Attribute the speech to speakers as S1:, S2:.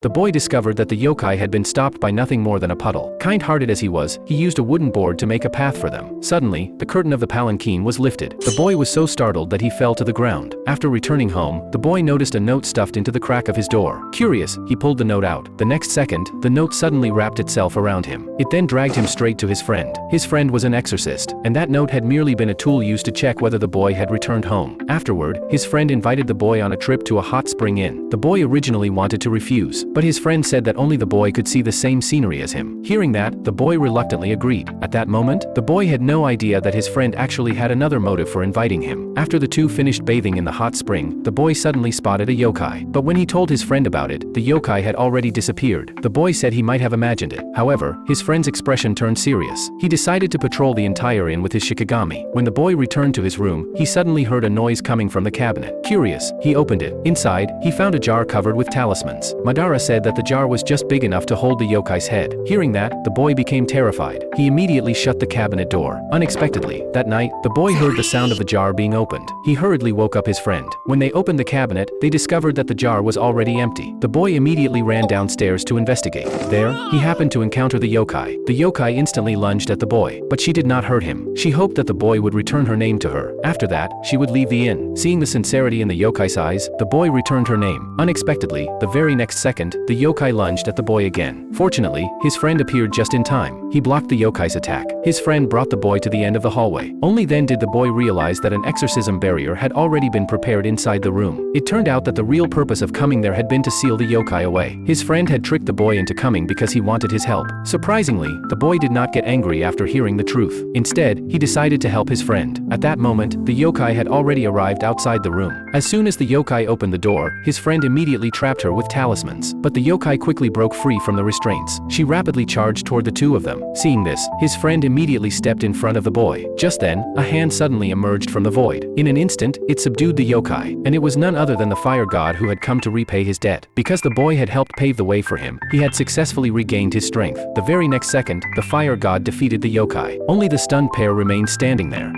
S1: The boy discovered that the yokai had been stopped by nothing more than a puddle. Kind-hearted as he was, he used a wooden board to make a path for them. Suddenly, the curtain of the palanquin was lifted. The boy was so startled that he fell to the ground. After returning home, the boy noticed a note stuffed into the crack of his door. Curious, he pulled the note out. The next second, the note suddenly wrapped itself around him. It then dragged him straight to his friend. His friend was an exorcist, and that note had merely been a tool used to check whether the boy had returned home. Afterward, his friend invited the boy on a trip to a hot spring inn. The boy originally wanted to refuse, but his friend said that only the boy could see the same scenery as him. Hearing that, the boy reluctantly agreed. At that moment, the boy had no idea that his friend actually had another motive for inviting him. After the two finished bathing in the hot spring, the boy suddenly spotted a yokai. But when he told his friend about it, the yokai had already disappeared. The boy said he might have imagined it. However, his friend's expression turned serious. He decided to patrol the entire inn with his shikigami. When the boy returned to his room, he suddenly heard a noise coming from the cabinet. Curious, he opened it. Inside, he found a jar covered with talismans. Madara said that the jar was just big enough to hold the yokai's head. Hearing that, the boy became terrified. He immediately shut the cabinet door. Unexpectedly, that night, the boy heard the sound of the jar being opened. He hurriedly woke up his friend. When they opened the cabinet, they discovered that the jar was already empty. The boy immediately ran downstairs to investigate. There, he happened to encounter the yokai. The yokai instantly lunged at the boy, but she did not hurt him. She hoped that the boy would return her name to her. After that, she would leave the inn. Seeing the sincerity in the yokai's eyes, the boy returned her name. Unexpectedly, the very next second, the yokai lunged at the boy again. Fortunately, his friend appeared just in time. He blocked the yokai's attack. His friend brought the boy to the end of the hallway. Only then did the boy realize that an exorcism barrier had already been prepared inside the room. It turned out that the real purpose of coming there had been to seal the yokai away. His friend had tricked the boy into coming because he wanted his help. Surprisingly, the boy did not get angry after hearing the truth. Instead, he decided to help his friend. At that moment, the yokai had already arrived outside the room. As soon as the yokai opened the door, his friend immediately trapped her with talismans. But the yokai quickly broke free from the restraints. She rapidly charged toward the two of them. Seeing this, his friend immediately stepped in front of the boy. Just then, a hand suddenly emerged from the void. In an instant, it subdued the yokai, and it was none other than the fire god who had come to repay his debt. Because the boy had helped pave the way for him, he had successfully regained his strength. The very next second, the fire god defeated the yokai. Only the stunned pair remained standing there.